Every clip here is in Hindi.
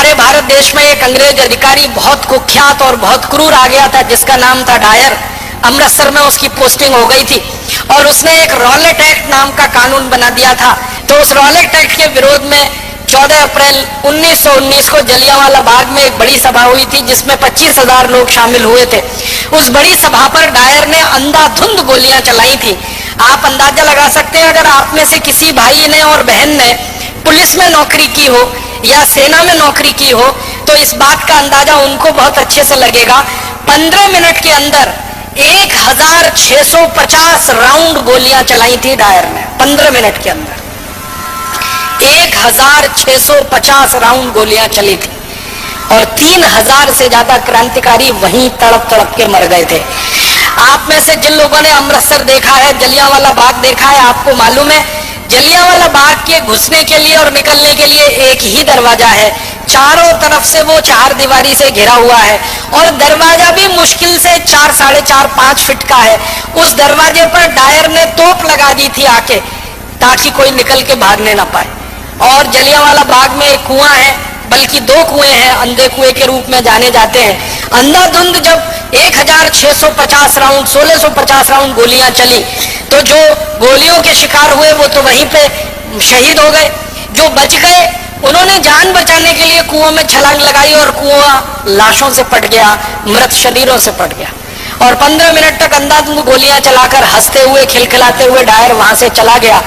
हमारे भारत देश में एक अंग्रेज अधिकारी बहुत कुख्यात और बहुत क्रूर आ गया था, जिसका नाम था डायर। अमृतसर में उसकी पोस्टिंग हो गई थी और उसने एक रॉलेट एक्ट नाम का कानून बना दिया था। तो उस रॉलेट एक्ट के विरोध में 14 अप्रैल 1919 को जलियांवाला बाग में एक बड़ी सभा हुई थी, जिसमें 25,000 लोग शामिल हुए थे। उस बड़ी सभा पर डायर ने अंधाधुंध गोलियां चलाई थी। आप अंदाजा लगा सकते हैं, अगर आप में से किसी भाई ने और बहन ने पुलिस में नौकरी की हो या सेना में नौकरी की हो, तो इस बात का अंदाजा उनको बहुत अच्छे से लगेगा। 15 मिनट के अंदर 1650 राउंड गोलियां चलाई थी डायर ने। 15 मिनट के अंदर 1650 राउंड गोलियां चली थी और 3000 से ज्यादा क्रांतिकारी वहीं तड़प तड़प के मर गए थे। आप में से जिन लोगों ने अमृतसर देखा है, जलियांवाला बाग देखा है, आपको मालूम है जलियांवाला बाग के घुसने के लिए और निकलने के लिए एक ही दरवाजा है। चारों तरफ से वो 4 दीवारी से घिरा हुआ है और दरवाजा भी मुश्किल से 4, 4.5, 5 फीट का है। उस दरवाजे पर डायर ने तोप लगा दी थी आके, ताकि कोई निकल के भागने ना पाए। और जलियांवाला बाग में एक कुआं है, बल्कि 2 कुएं हैं, अंधे कुएं के रूप में जाने जाते हैं। अंधाधुंध जब 1650 राउंड 1650 राउंड गोलियां चली, तो जो गोलियों के शिकार हुए वो तो वहीं पे शहीद हो गए। जो बच गए उन्होंने जान बचाने के लिए कुआं में छलांग लगाई और कुआं लाशों से पट गया, मृत शरीरों से पट गया। और 15 मिनट तक अंधाधुंध गोलियां चलाकर हंसते हुए खिलखिलाते हुए डायर वहां से चला गया।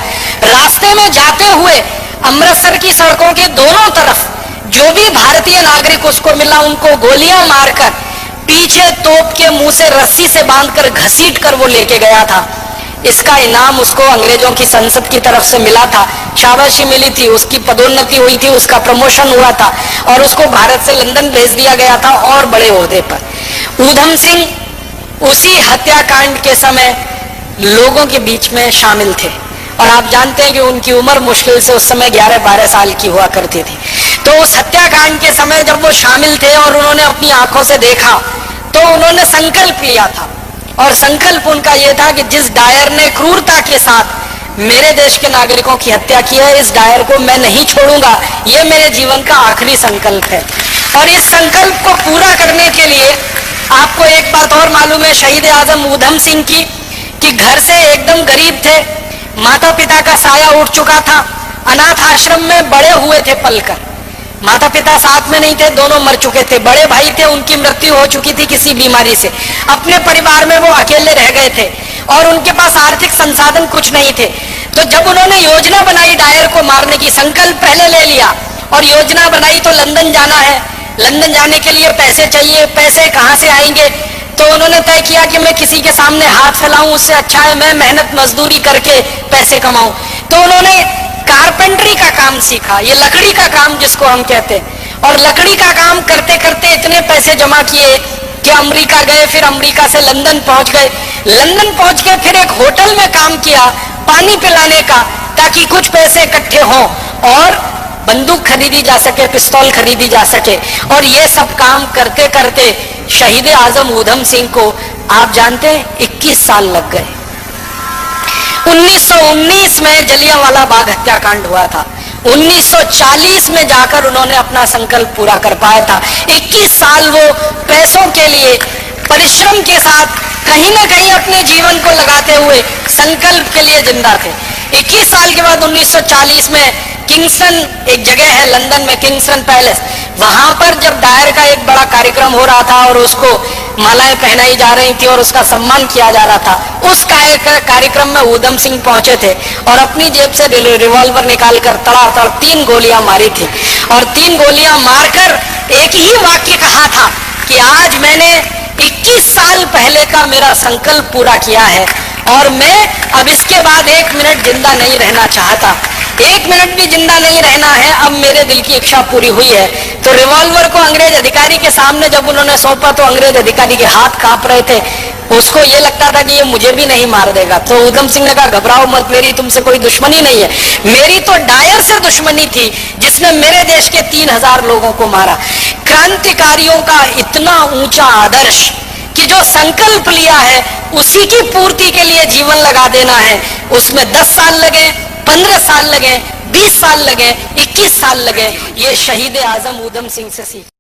रास्ते में जाते हुए अमृतसर की सड़कों के दोनों तरफ जो भी भारतीय नागरिक उसको मिला, उनको गोलियां मारकर पीछे तोप के मुंह से रस्सी से बांधकर घसीट कर वो लेके गया था। इसका इनाम उसको अंग्रेजों की संसद की तरफ से मिला था, शाबाशी मिली थी, उसकी पदोन्नति हुई थी, उसका प्रमोशन हुआ था और उसको भारत से लंदन भेज दिया गया था और बड़े ओहदे पर। ऊधम सिंह उसी हत्याकांड के समय लोगों के बीच में शामिल थे और आप जानते हैं कि उनकी उम्र मुश्किल से उस समय 11-12 साल की हुआ करती थी। तो उस हत्याकांड के समय जब वो शामिल थे और उन्होंने अपनी आंखों से देखा, तो उन्होंने संकल्प लिया था और संकल्प उनका यह था कि जिस डायर ने क्रूरता के साथ मेरे देश के नागरिकों की हत्या की है, इस डायर को मैं नहीं छोड़ूंगा। यह मेरे जीवन का आखिरी संकल्प है। और इस संकल्प को पूरा करने के लिए आपको एक बात और मालूम है शहीद आजम ऊधम सिंह की, कि घर से एकदम गरीब थे, माता पिता का साया उठ चुका था, अनाथ आश्रम में बड़े हुए थे पलकर। माता पिता साथ में नहीं थे, दोनों मर चुके थे। बड़े भाई थे, उनकी मृत्यु हो चुकी थी किसी बीमारी से। अपने परिवार में वो अकेले रह गए थे और उनके पास आर्थिक संसाधन कुछ नहीं थे। तो जब उन्होंने योजना बनाई डायर को मारने की, संकल्प पहले ले लिया और योजना बनाई, तो लंदन जाना है, लंदन जाने के लिए पैसे चाहिए, पैसे कहाँ से आएंगे? तो उन्होंने तय किया कि मैं किसी के सामने हाथ फैलाऊं, उससे अच्छा है मैं मेहनत मजदूरी करके पैसे कमाऊं। तो उन्होंने कारपेंटरी का काम सीखा, ये लकड़ी का काम जिसको हम कहते हैं, और लकड़ी का काम करते करते इतने पैसे जमा किए कि अमेरिका गए, फिर अमेरिका से लंदन पहुंच गए। लंदन पहुंच के फिर एक होटल में काम किया पानी पिलाने का, ताकि कुछ पैसे इकट्ठे हों और बंदूक खरीदी जा सके, पिस्तौल खरीदी जा सके। और ये सब काम करते करते शहीद आजम ऊधम सिंह को आप जानते हैं 21 साल लग गए। 1919 में जलियांवाला बाग हत्याकांड हुआ था, 1940 में जाकर उन्होंने अपना संकल्प पूरा कर पाया था। 21 साल वो पैसों के लिए परिश्रम के साथ कहीं ना कहीं अपने जीवन को लगाते हुए संकल्प के लिए जिंदा थे। 21 साल के बाद 1940 में किंगस्टन एक जगह है लंदन में, किंगस्टन पैलेस, वहां पर जब डायर का एक बड़ा कार्यक्रम हो रहा था और उसको मालाएं पहनाई जा रही थी और उसका सम्मान किया जा रहा था, उस कार्यक्रम में ऊधम सिंह पहुंचे थे और अपनी जेब से रिवॉल्वर निकालकर तड़ातड़ 3 गोलियां मारी थी। और 3 गोलियां मारकर एक ही वाक्य कहा था कि आज मैंने 21 साल पहले का मेरा संकल्प पूरा किया है और मैं अब इसके बाद 1 मिनट जिंदा नहीं रहना चाहता, 1 मिनट भी जिंदा नहीं रहना है, अब मेरे दिल की इच्छा पूरी हुई है। तो रिवॉल्वर को अंग्रेज अधिकारी के सामने जब उन्होंने सौंपा, तो अंग्रेज अधिकारी के हाथ कांप रहे थे, उसको ये लगता था कि ये मुझे भी नहीं मार देगा। तो ऊधम सिंह ने कहा घबराओ मत, मेरी तुमसे कोई दुश्मनी नहीं है, मेरी तो डायर से दुश्मनी थी जिसने मेरे देश के 3000 लोगों को मारा। क्रांतिकारियों का इतना ऊंचा आदर्श कि जो संकल्प लिया है उसी की पूर्ति के लिए जीवन लगा देना है, उसमें 10 साल लगे, 15 साल लगे, 20 साल लगे, 21 साल लगे, ये शहीद आजम ऊधम सिंह से सीख।